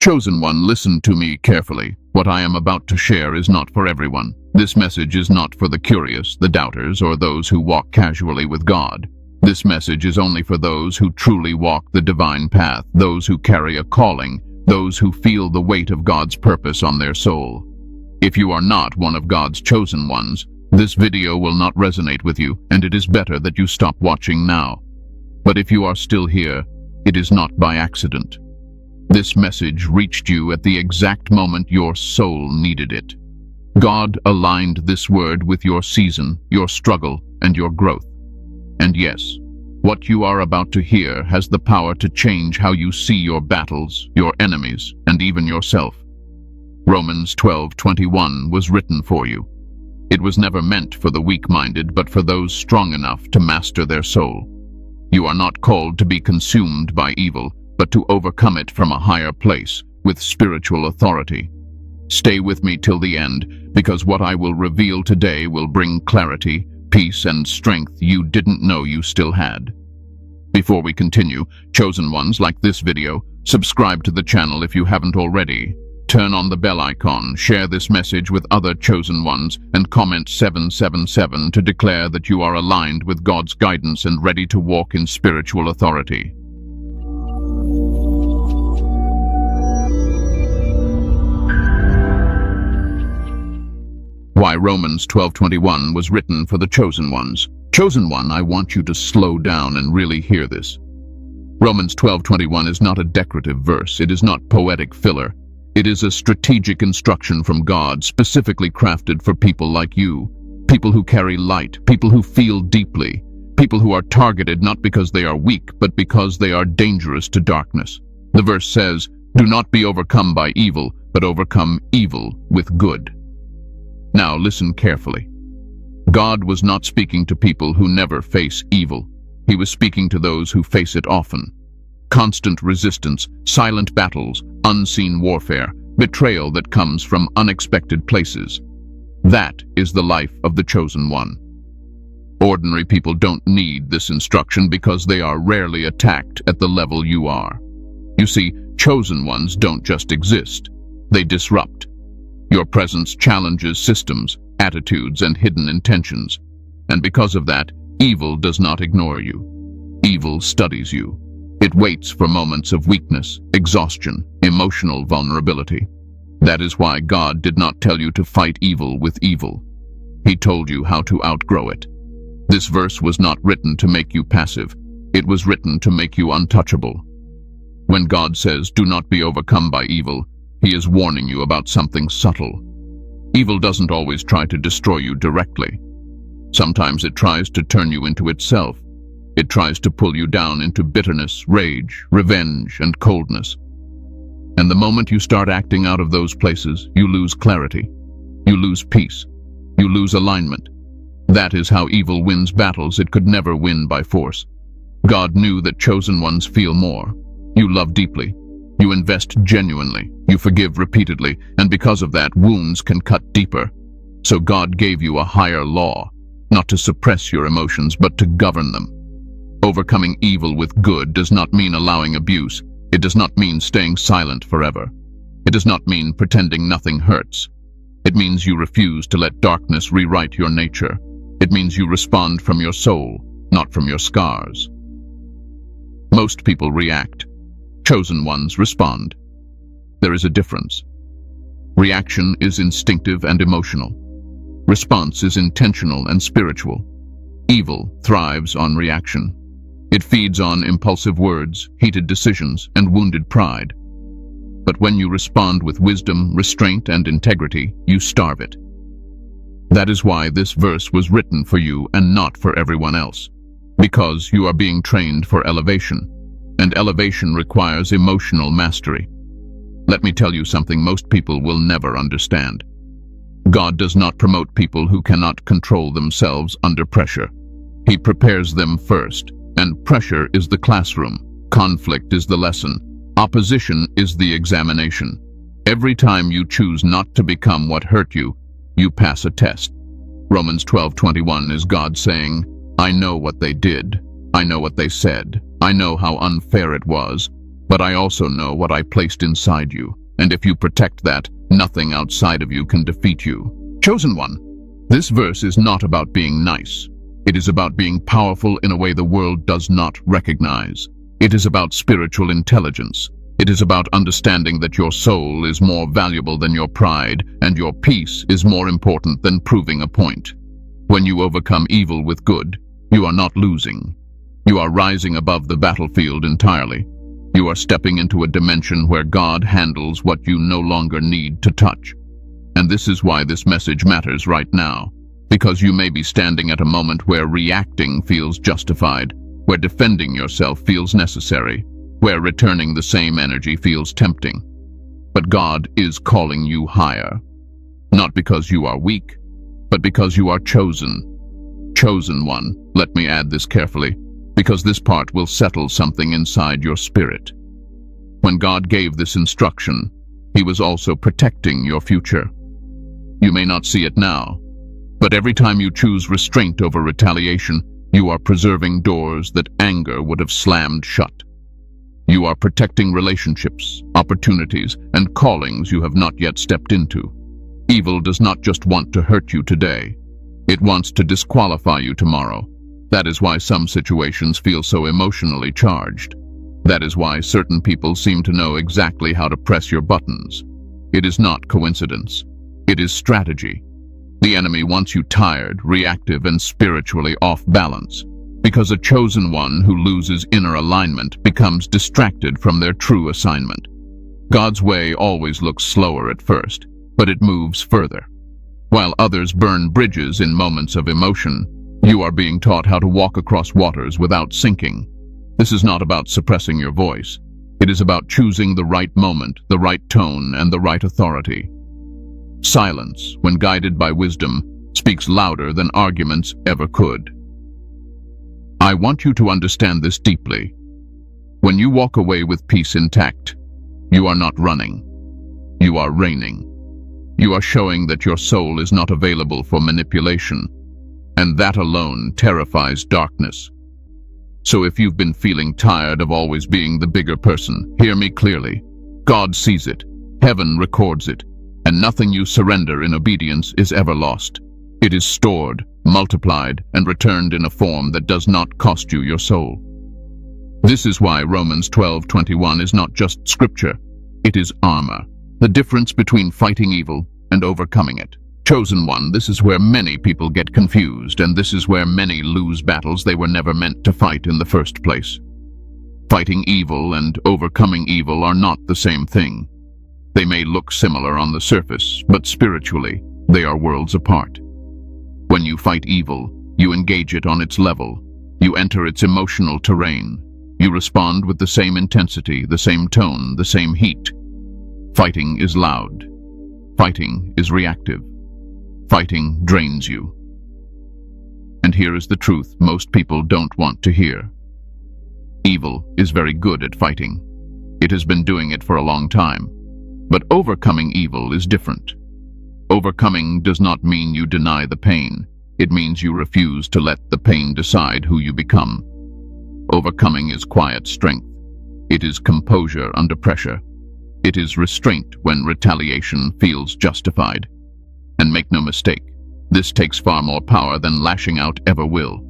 Chosen one, listen to me carefully. What I am about to share is not for everyone. This message is not for the curious, the doubters, or those who walk casually with God. This message is only for those who truly walk the divine path, those who carry a calling, those who feel the weight of God's purpose on their soul. If you are not one of God's chosen ones, this video will not resonate with you, and it is better that you stop watching now. But if you are still here, it is not by accident. This message reached you at the exact moment your soul needed it. God aligned this word with your season, your struggle, and your growth. And yes, what you are about to hear has the power to change how you see your battles, your enemies, and even yourself. Romans 12:21 was written for you. It was never meant for the weak-minded, but for those strong enough to master their soul. You are not called to be consumed by evil, but to overcome it from a higher place, with spiritual authority. Stay with me till the end, because what I will reveal today will bring clarity, peace, and strength you didn't know you still had. Before we continue, chosen ones, like this video, subscribe to the channel if you haven't already. Turn on the bell icon, share this message with other chosen ones, and comment 777 to declare that you are aligned with God's guidance and ready to walk in spiritual authority. Why Romans 12:21 was written for the chosen ones. Chosen one, I want you to slow down and really hear this. Romans 12:21 is not a decorative verse. It is not poetic filler. It is a strategic instruction from God, specifically crafted for people like you, people who carry light, people who feel deeply, people who are targeted not because they are weak, but because they are dangerous to darkness. The verse says, "Do not be overcome by evil, but overcome evil with good." Now listen carefully. God was not speaking to people who never face evil. He was speaking to those who face it often. Constant resistance, silent battles, unseen warfare, betrayal that comes from unexpected places. That is the life of the chosen one. Ordinary people don't need this instruction because they are rarely attacked at the level you are. You see, chosen ones don't just exist. They disrupt. Your presence challenges systems, attitudes, and hidden intentions. And because of that, evil does not ignore you. Evil studies you. It waits for moments of weakness, exhaustion, emotional vulnerability. That is why God did not tell you to fight evil with evil. He told you how to outgrow it. This verse was not written to make you passive. It was written to make you untouchable. When God says, "Do not be overcome by evil," He is warning you about something subtle. Evil doesn't always try to destroy you directly. Sometimes it tries to turn you into itself. It tries to pull you down into bitterness, rage, revenge, and coldness. And the moment you start acting out of those places, you lose clarity. You lose peace. You lose alignment. That is how evil wins battles it could never win by force. God knew that chosen ones feel more. You love deeply. You invest genuinely. You forgive repeatedly. And because of that, wounds can cut deeper. So God gave you a higher law, not to suppress your emotions, but to govern them. Overcoming evil with good does not mean allowing abuse. It does not mean staying silent forever. It does not mean pretending nothing hurts. It means you refuse to let darkness rewrite your nature. It means you respond from your soul, not from your scars. Most people react. Chosen ones respond. There is a difference. Reaction is instinctive and emotional. Response is intentional and spiritual. Evil thrives on reaction. It feeds on impulsive words, heated decisions, and wounded pride. But when you respond with wisdom, restraint, and integrity, you starve it. That is why this verse was written for you and not for everyone else. Because you are being trained for elevation, and elevation requires emotional mastery. Let me tell you something most people will never understand. God does not promote people who cannot control themselves under pressure. He prepares them first. And pressure is the classroom. Conflict is the lesson. Opposition is the examination. Every time you choose not to become what hurt you, you pass a test. Romans 12:21 is God saying, "I know what they did. I know what they said. I know how unfair it was. But I also know what I placed inside you, and if you protect that, nothing outside of you can defeat you. Chosen one, this verse is not about being nice. It is about being powerful in a way the world does not recognize. It is about spiritual intelligence. It is about understanding that your soul is more valuable than your pride, and your peace is more important than proving a point. When you overcome evil with good, you are not losing. You are rising above the battlefield entirely. You are stepping into a dimension where God handles what you no longer need to touch. And this is why this message matters right now, because you may be standing at a moment where reacting feels justified, where defending yourself feels necessary, where returning the same energy feels tempting. But God is calling you higher, not because you are weak, but because you are chosen. Chosen one, let me add this carefully, because this part will settle something inside your spirit. When God gave this instruction, He was also protecting your future. You may not see it now, but every time you choose restraint over retaliation, you are preserving doors that anger would have slammed shut. You are protecting relationships, opportunities, and callings you have not yet stepped into. Evil does not just want to hurt you today. It wants to disqualify you tomorrow. That is why some situations feel so emotionally charged. That is why certain people seem to know exactly how to press your buttons. It is not coincidence. It is strategy. The enemy wants you tired, reactive, and spiritually off balance, because a chosen one who loses inner alignment becomes distracted from their true assignment. God's way always looks slower at first, but it moves further. While others burn bridges in moments of emotion, you are being taught how to walk across waters without sinking. This is not about suppressing your voice. It is about choosing the right moment, the right tone, and the right authority. Silence, when guided by wisdom, speaks louder than arguments ever could. I want you to understand this deeply. When you walk away with peace intact, you are not running. You are reigning. You are showing that your soul is not available for manipulation, and that alone terrifies darkness. So if you've been feeling tired of always being the bigger person, hear me clearly. God sees it, heaven records it, and nothing you surrender in obedience is ever lost. It is stored, multiplied, and returned in a form that does not cost you your soul. This is why Romans 12:21 is not just scripture, it is armor. The difference between fighting evil and overcoming it. Chosen one, this is where many people get confused, and this is where many lose battles they were never meant to fight in the first place. Fighting evil and overcoming evil are not the same thing. They may look similar on the surface, but spiritually, they are worlds apart. When you fight evil, you engage it on its level. You enter its emotional terrain. You respond with the same intensity, the same tone, the same heat. Fighting is loud. Fighting is reactive. Fighting drains you. And here is the truth most people don't want to hear. Evil is very good at fighting. It has been doing it for a long time. But overcoming evil is different. Overcoming does not mean you deny the pain. It means you refuse to let the pain decide who you become. Overcoming is quiet strength. It is composure under pressure. It is restraint when retaliation feels justified. And make no mistake, this takes far more power than lashing out ever will.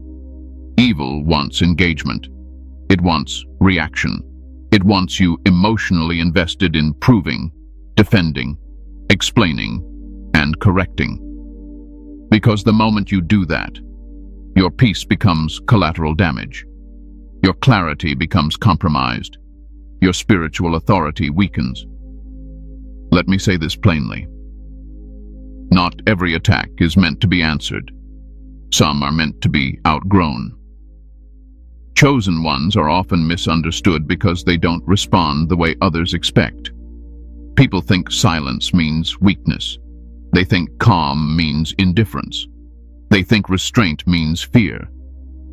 Evil wants engagement. It wants reaction. It wants you emotionally invested in proving, defending, explaining, and correcting. Because the moment you do that, your peace becomes collateral damage. Your clarity becomes compromised. Your spiritual authority weakens. Let me say this plainly. Not every attack is meant to be answered. Some are meant to be outgrown. Chosen ones are often misunderstood because they don't respond the way others expect. People think silence means weakness. They think calm means indifference. They think restraint means fear.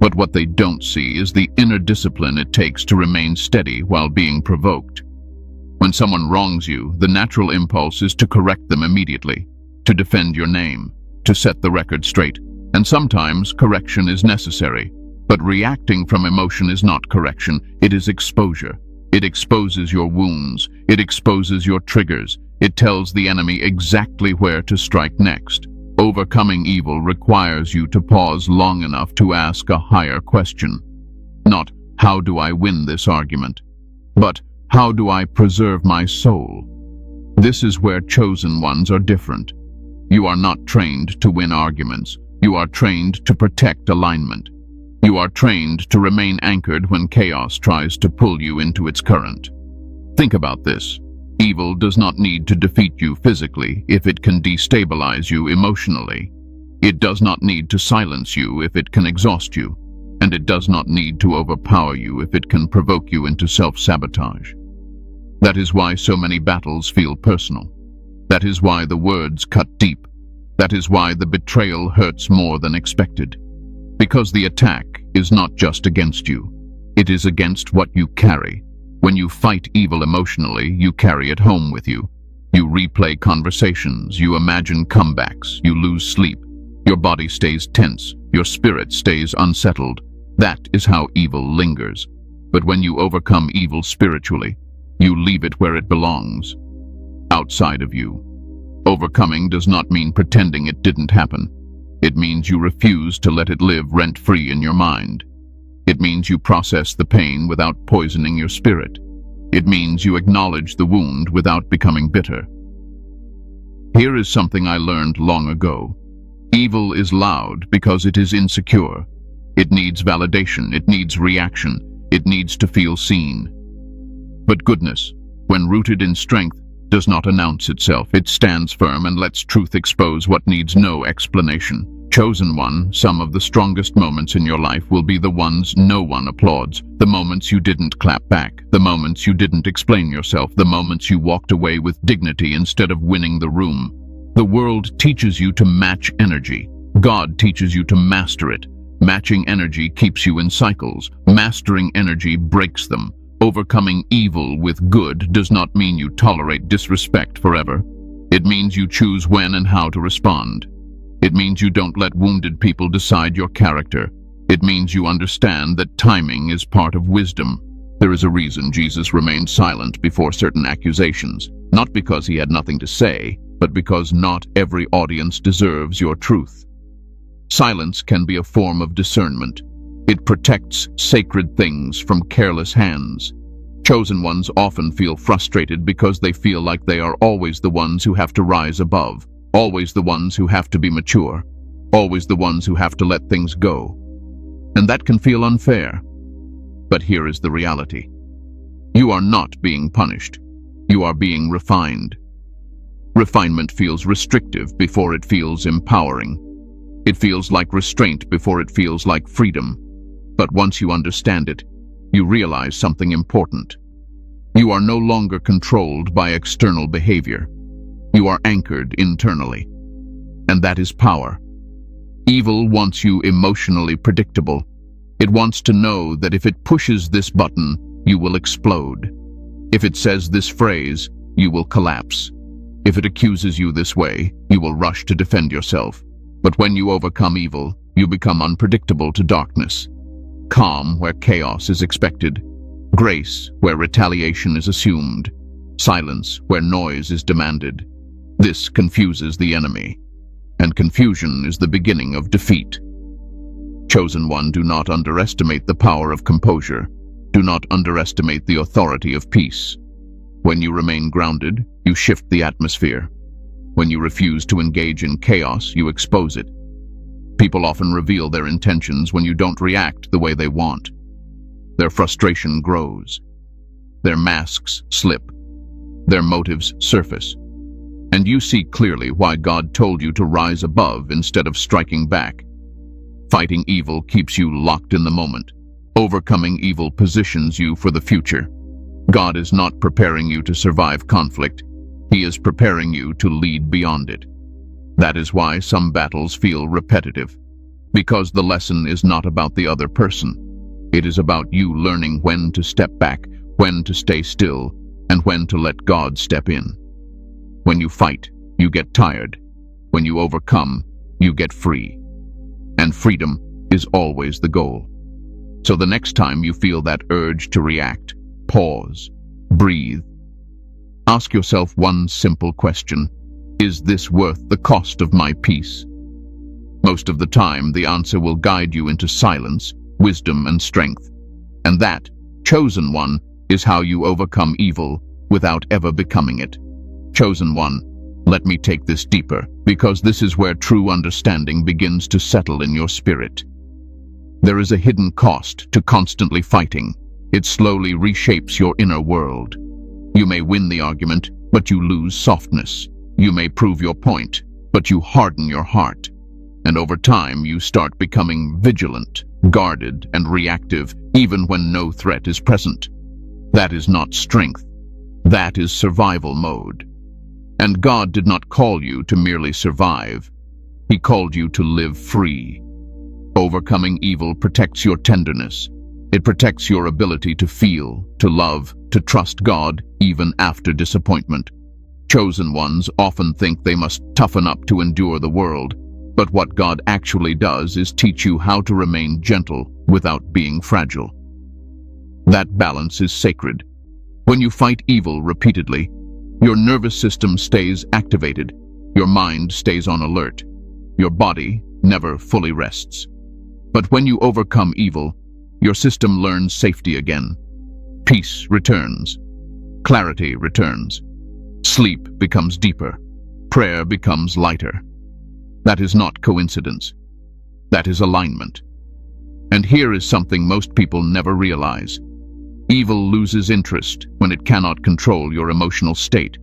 But what they don't see is the inner discipline it takes to remain steady while being provoked. When someone wrongs you, the natural impulse is to correct them immediately, to defend your name, to set the record straight, and sometimes correction is necessary. But reacting from emotion is not correction, it is exposure. It exposes your wounds. It exposes your triggers. It tells the enemy exactly where to strike next. Overcoming evil requires you to pause long enough to ask a higher question. Not, how do I win this argument? But, how do I preserve my soul? This is where chosen ones are different. You are not trained to win arguments. You are trained to protect alignment. You are trained to remain anchored when chaos tries to pull you into its current. Think about this. Evil does not need to defeat you physically if it can destabilize you emotionally. It does not need to silence you if it can exhaust you. And it does not need to overpower you if it can provoke you into self-sabotage. That is why so many battles feel personal. That is why the words cut deep. That is why the betrayal hurts more than expected. Because the attack is not just against you. It is against what you carry. When you fight evil emotionally, you carry it home with you. You replay conversations, you imagine comebacks, you lose sleep. Your body stays tense, your spirit stays unsettled. That is how evil lingers. But when you overcome evil spiritually, you leave it where it belongs, outside of you. Overcoming does not mean pretending it didn't happen. It means you refuse to let it live rent-free in your mind. It means you process the pain without poisoning your spirit. It means you acknowledge the wound without becoming bitter. Here is something I learned long ago. Evil is loud because it is insecure. It needs validation, it needs reaction, it needs to feel seen. But goodness, when rooted in strength, does not announce itself. It stands firm and lets truth expose what needs no explanation. Chosen one, some of the strongest moments in your life will be the ones no one applauds. The moments you didn't clap back. The moments you didn't explain yourself. The moments you walked away with dignity instead of winning the room. The world teaches you to match energy. God teaches you to master it. Matching energy keeps you in cycles. Mastering energy breaks them. Overcoming evil with good does not mean you tolerate disrespect forever. It means you choose when and how to respond. It means you don't let wounded people decide your character. It means you understand that timing is part of wisdom. There is a reason Jesus remained silent before certain accusations, not because he had nothing to say, but because not every audience deserves your truth. Silence can be a form of discernment. It protects sacred things from careless hands. Chosen ones often feel frustrated because they feel like they are always the ones who have to rise above, always the ones who have to be mature, always the ones who have to let things go. And that can feel unfair. But here is the reality. You are not being punished. You are being refined. Refinement feels restrictive before it feels empowering. It feels like restraint before it feels like freedom. But once you understand it, you realize something important. You are no longer controlled by external behavior. You are anchored internally. And that is power. Evil wants you emotionally predictable. It wants to know that if it pushes this button, you will explode. If it says this phrase, you will collapse. If it accuses you this way, you will rush to defend yourself. But when you overcome evil, you become unpredictable to darkness. Calm where chaos is expected. Grace where retaliation is assumed. Silence where noise is demanded. This confuses the enemy. And confusion is the beginning of defeat. Chosen one, do not underestimate the power of composure. Do not underestimate the authority of peace. When you remain grounded, you shift the atmosphere. When you refuse to engage in chaos, you expose it. People often reveal their intentions when you don't react the way they want. Their frustration grows. Their masks slip. Their motives surface. And you see clearly why God told you to rise above instead of striking back. Fighting evil keeps you locked in the moment. Overcoming evil positions you for the future. God is not preparing you to survive conflict. He is preparing you to lead beyond it. That is why some battles feel repetitive. Because the lesson is not about the other person. It is about you learning when to step back, when to stay still, and when to let God step in. When you fight, you get tired. When you overcome, you get free. And freedom is always the goal. So the next time you feel that urge to react, pause, breathe. Ask yourself one simple question: is this worth the cost of my peace? Most of the time, the answer will guide you into silence, wisdom, and strength. And that, chosen one, is how you overcome evil without ever becoming it. Chosen one, let me take this deeper, because this is where true understanding begins to settle in your spirit. There is a hidden cost to constantly fighting. It slowly reshapes your inner world. You may win the argument, but you lose softness. You may prove your point, but you harden your heart. And over time, you start becoming vigilant, guarded, and reactive, even when no threat is present. That is not strength. That is survival mode. And God did not call you to merely survive. He called you to live free. Overcoming evil protects your tenderness. It protects your ability to feel, to love, to trust God, even after disappointment. Chosen ones often think they must toughen up to endure the world, but what God actually does is teach you how to remain gentle without being fragile. That balance is sacred. When you fight evil repeatedly, your nervous system stays activated, your mind stays on alert, your body never fully rests. But when you overcome evil, your system learns safety again. Peace returns. Clarity returns. Sleep becomes deeper. Prayer becomes lighter. That is not coincidence. That is alignment. And here is something most people never realize. Evil loses interest when it cannot control your emotional state,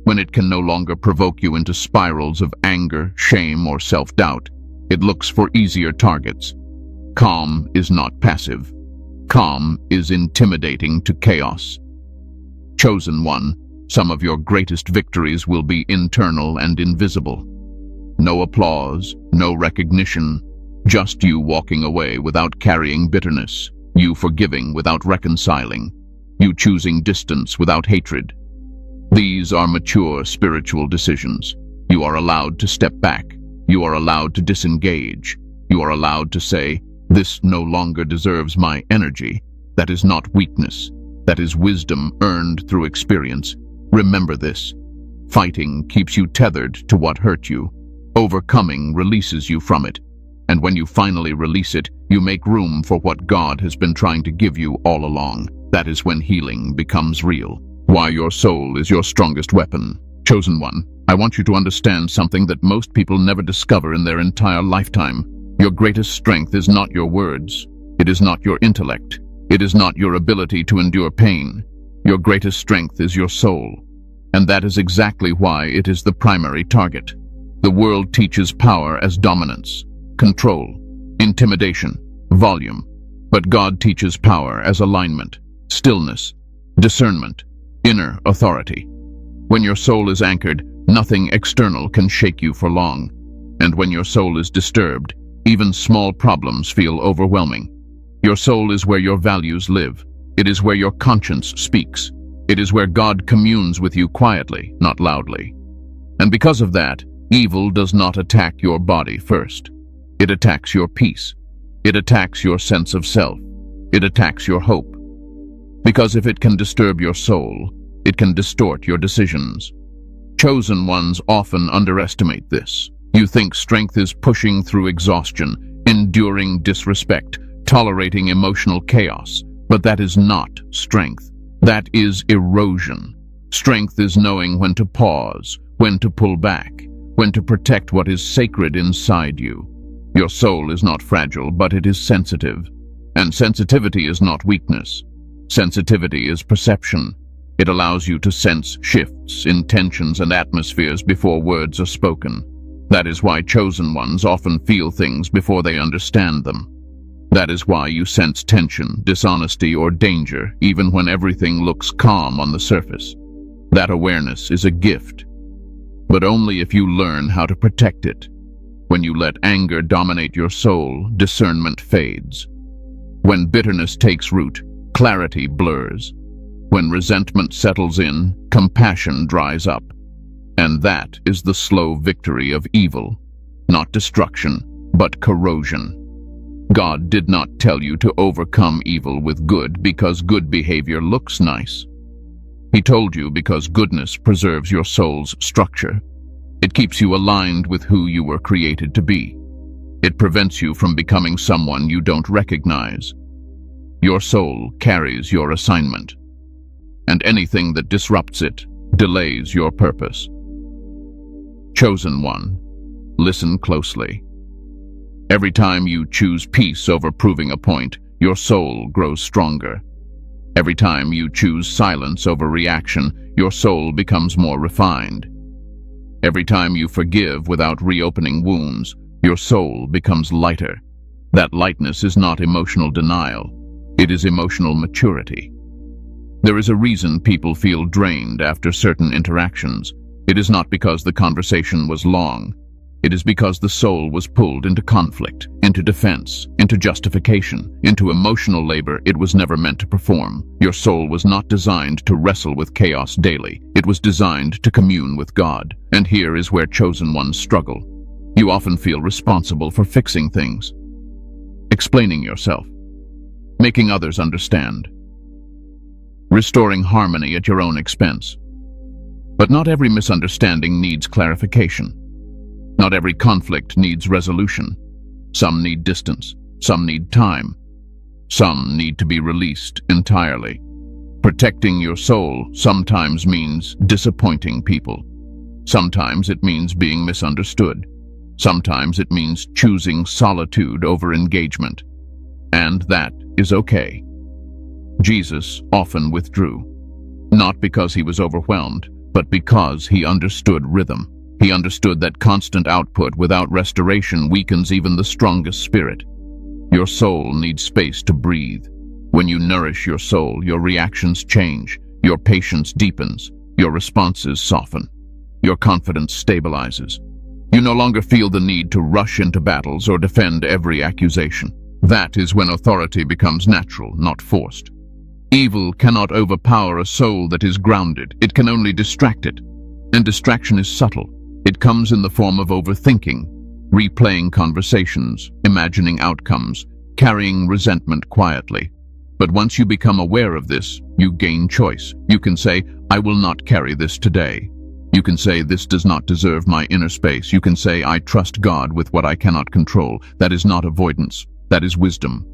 when it can no longer provoke you into spirals of anger, shame, or self-doubt. It looks for easier targets. Calm is not passive. Calm is intimidating to chaos. Chosen one, some of your greatest victories will be internal and invisible. No applause, no recognition, just you walking away without carrying bitterness, you forgiving without reconciling, you choosing distance without hatred. These are mature spiritual decisions. You are allowed to step back. You are allowed to disengage. You are allowed to say, "This no longer deserves my energy." That is not weakness. That is wisdom earned through experience. Remember this. Fighting keeps you tethered to what hurt you. Overcoming releases you from it. And when you finally release it, you make room for what God has been trying to give you all along. That is when healing becomes real. Why your soul is your strongest weapon. Chosen one, I want you to understand something that most people never discover in their entire lifetime. Your greatest strength is not your words. It is not your intellect. It is not your ability to endure pain. Your greatest strength is your soul. And that is exactly why it is the primary target. The world teaches power as dominance, control, intimidation, volume. But God teaches power as alignment, stillness, discernment, inner authority. When your soul is anchored, nothing external can shake you for long. And when your soul is disturbed, even small problems feel overwhelming. Your soul is where your values live. It is where your conscience speaks. It is where God communes with you quietly, not loudly. And because of that, evil does not attack your body first. It attacks your peace. It attacks your sense of self. It attacks your hope. Because if it can disturb your soul, it can distort your decisions. Chosen ones often underestimate this. You think strength is pushing through exhaustion, enduring disrespect, tolerating emotional chaos. But that is not strength. That is erosion. Strength is knowing when to pause, when to pull back, when to protect what is sacred inside you. Your soul is not fragile, but it is sensitive. And sensitivity is not weakness. Sensitivity is perception. It allows you to sense shifts, intentions, and atmospheres before words are spoken. That is why chosen ones often feel things before they understand them. That is why you sense tension, dishonesty, or danger, even when everything looks calm on the surface. That awareness is a gift, but only if you learn how to protect it. When you let anger dominate your soul, discernment fades. When bitterness takes root, clarity blurs. When resentment settles in, compassion dries up. And that is the slow victory of evil, not destruction, but corrosion. God did not tell you to overcome evil with good because good behavior looks nice. He told you because goodness preserves your soul's structure. It keeps you aligned with who you were created to be. It prevents you from becoming someone you don't recognize. Your soul carries your assignment, and anything that disrupts it delays your purpose. Chosen one, listen closely. Every time you choose peace over proving a point, your soul grows stronger. Every time you choose silence over reaction, your soul becomes more refined. Every time you forgive without reopening wounds, your soul becomes lighter. That lightness is not emotional denial. It is emotional maturity. There is a reason people feel drained after certain interactions. It is not because the conversation was long. It is because the soul was pulled into conflict, into defense, into justification, into emotional labor it was never meant to perform. Your soul was not designed to wrestle with chaos daily. It was designed to commune with God. And here is where chosen ones struggle. You often feel responsible for fixing things, explaining yourself, making others understand, restoring harmony at your own expense. But not every misunderstanding needs clarification. Not every conflict needs resolution. Some need distance. Some need time. Some need to be released entirely. Protecting your soul sometimes means disappointing people. Sometimes it means being misunderstood. Sometimes it means choosing solitude over engagement. And that is okay. Jesus often withdrew, not because he was overwhelmed, but because he understood rhythm. He understood that constant output without restoration weakens even the strongest spirit. Your soul needs space to breathe. When you nourish your soul, your reactions change, your patience deepens, your responses soften, your confidence stabilizes. You no longer feel the need to rush into battles or defend every accusation. That is when authority becomes natural, not forced. Evil cannot overpower a soul that is grounded. It can only distract it. And distraction is subtle. It comes in the form of overthinking, replaying conversations, imagining outcomes, carrying resentment quietly. But once you become aware of this, you gain choice. You can say, I will not carry this today. You can say, this does not deserve my inner space. You can say, I trust God with what I cannot control. That is not avoidance. That is wisdom.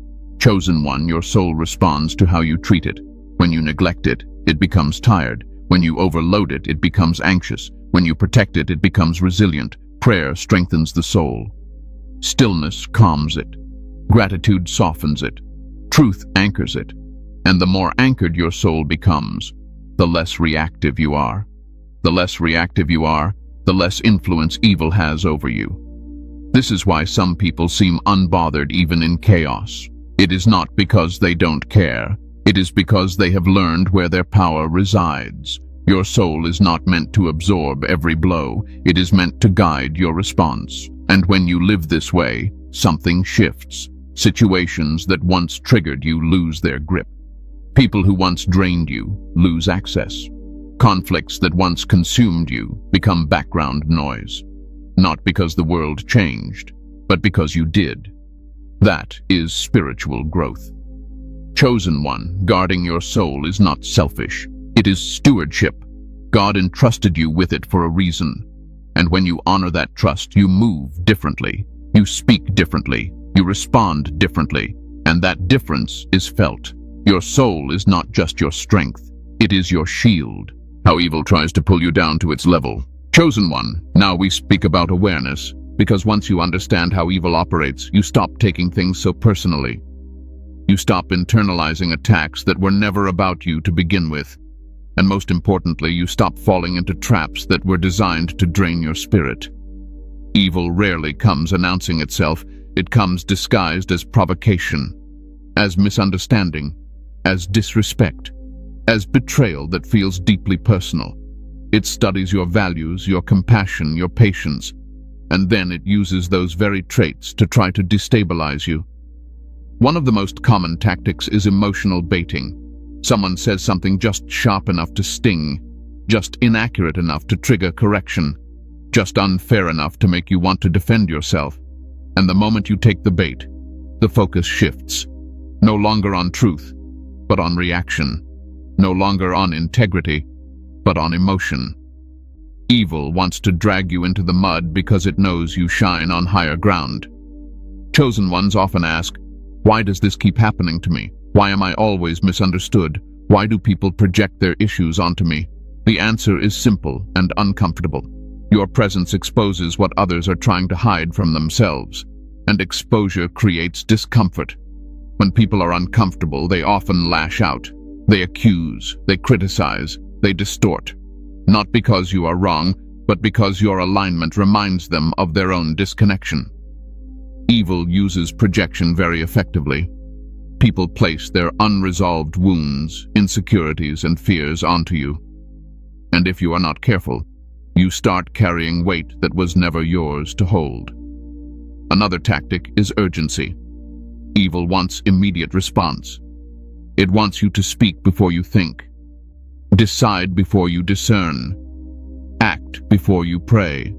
Chosen one, your soul responds to how you treat it. When you neglect it, it becomes tired. When you overload it, it becomes anxious. When you protect it, it becomes resilient. Prayer strengthens the soul. Stillness calms it. Gratitude softens it. Truth anchors it. And the more anchored your soul becomes, the less reactive you are. The less reactive you are, the less influence evil has over you. This is why some people seem unbothered even in chaos. It is not because they don't care. It is because they have learned where their power resides. Your soul is not meant to absorb every blow. It is meant to guide your response. And when you live this way, something shifts. Situations that once triggered you lose their grip. People who once drained you lose access. Conflicts that once consumed you become background noise. Not because the world changed, but because you did. That is spiritual growth. Chosen one, guarding your soul is not selfish. It is stewardship. God entrusted you with it for a reason. And when you honor that trust, you move differently. You speak differently. You respond differently. And that difference is felt. Your soul is not just your strength. It is your shield. How evil tries to pull you down to its level. Chosen one, now we speak about awareness. Because once you understand how evil operates, you stop taking things so personally. You stop internalizing attacks that were never about you to begin with. And most importantly, you stop falling into traps that were designed to drain your spirit. Evil rarely comes announcing itself. It comes disguised as provocation, as misunderstanding, as disrespect, as betrayal that feels deeply personal. It studies your values, your compassion, your patience, and then it uses those very traits to try to destabilize you. One of the most common tactics is emotional baiting. Someone says something just sharp enough to sting, just inaccurate enough to trigger correction, just unfair enough to make you want to defend yourself. And the moment you take the bait, the focus shifts. No longer on truth, but on reaction. No longer on integrity, but on emotion. Evil wants to drag you into the mud because it knows you shine on higher ground. Chosen ones often ask, why does this keep happening to me? Why am I always misunderstood? Why do people project their issues onto me? The answer is simple and uncomfortable. Your presence exposes what others are trying to hide from themselves, and exposure creates discomfort. When people are uncomfortable, they often lash out. They accuse, they criticize, they distort. Not because you are wrong, but because your alignment reminds them of their own disconnection. Evil uses projection very effectively. People place their unresolved wounds, insecurities, and fears onto you. And if you are not careful, you start carrying weight that was never yours to hold. Another tactic is urgency. Evil wants immediate response. It wants you to speak before you think, decide before you discern, act before you pray.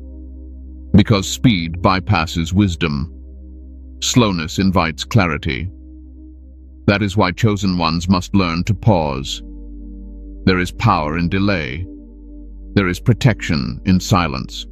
Because speed bypasses wisdom. Slowness invites clarity. That is why chosen ones must learn to pause. There is power in delay. There is protection in silence.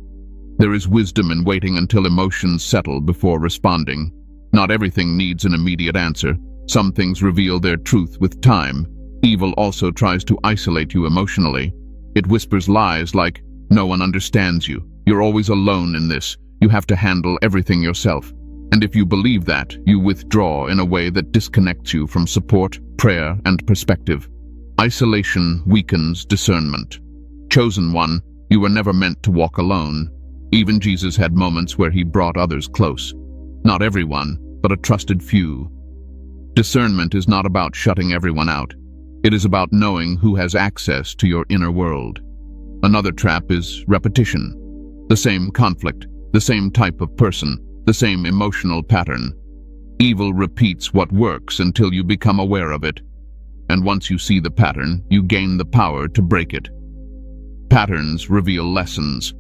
There is wisdom in waiting until emotions settle before responding. Not everything needs an immediate answer. Some things reveal their truth with time. Evil also tries to isolate you emotionally. It whispers lies like, no one understands you. You're always alone in this. You have to handle everything yourself. And if you believe that, you withdraw in a way that disconnects you from support, prayer, and perspective. Isolation weakens discernment. Chosen one, you were never meant to walk alone. Even Jesus had moments where he brought others close. Not everyone, but a trusted few. Discernment is not about shutting everyone out. It is about knowing who has access to your inner world. Another trap is repetition. The same conflict, the same type of person, the same emotional pattern. Evil repeats what works until you become aware of it. And once you see the pattern, you gain the power to break it. Patterns reveal lessons.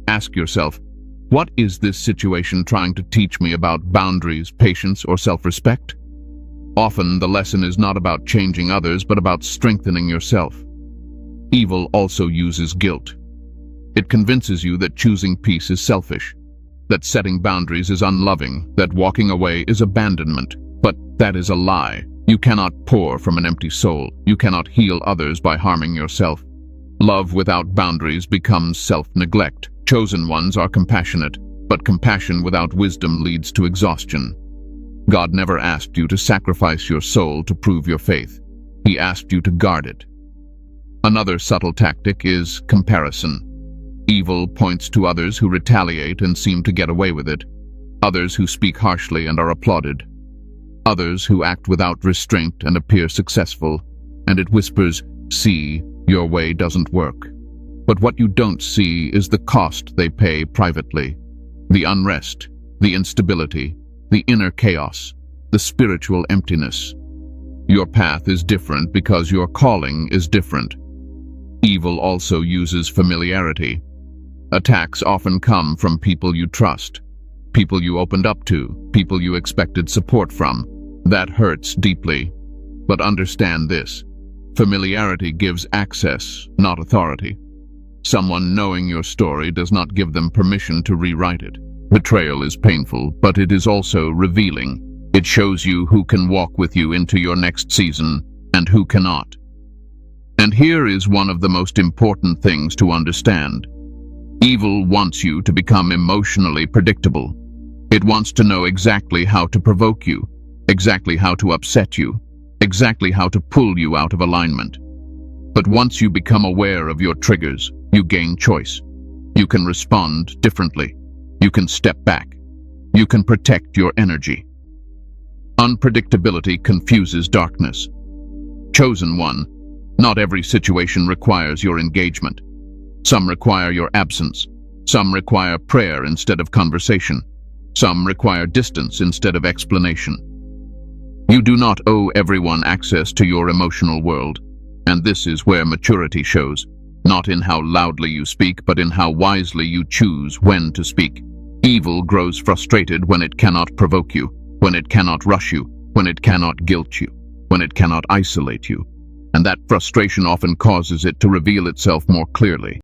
Ask yourself, what is this situation trying to teach me about boundaries, patience, or self-respect? Often, the lesson is not about changing others, but about strengthening yourself. Evil also uses guilt. It convinces you that choosing peace is selfish, that setting boundaries is unloving, that walking away is abandonment. But that is a lie. You cannot pour from an empty soul. You cannot heal others by harming yourself. Love without boundaries becomes self-neglect. Chosen ones are compassionate, but compassion without wisdom leads to exhaustion. God never asked you to sacrifice your soul to prove your faith. He asked you to guard it. Another subtle tactic is comparison. Evil points to others who retaliate and seem to get away with it, others who speak harshly and are applauded, others who act without restraint and appear successful, and it whispers, "See, your way doesn't work." But what you don't see is the cost they pay privately. The unrest, the instability, the inner chaos, the spiritual emptiness. Your path is different because your calling is different. Evil also uses familiarity. Attacks often come from people you trust, people you opened up to, people you expected support from. That hurts deeply. But understand this: familiarity gives access, not authority. Someone knowing your story does not give them permission to rewrite it. Betrayal is painful, but it is also revealing. It shows you who can walk with you into your next season and who cannot. And here is one of the most important things to understand. Evil wants you to become emotionally predictable. It wants to know exactly how to provoke you, exactly how to upset you, exactly how to pull you out of alignment. But once you become aware of your triggers, you gain choice. You can respond differently. You can step back. You can protect your energy. Unpredictability confuses darkness. Chosen one, not every situation requires your engagement. Some require your absence. Some require prayer instead of conversation. Some require distance instead of explanation. You do not owe everyone access to your emotional world, and this is where maturity shows, not in how loudly you speak, but in how wisely you choose when to speak. Evil grows frustrated when it cannot provoke you. when it cannot rush you, when it cannot guilt you, when it cannot isolate you. And that frustration often causes it to reveal itself more clearly.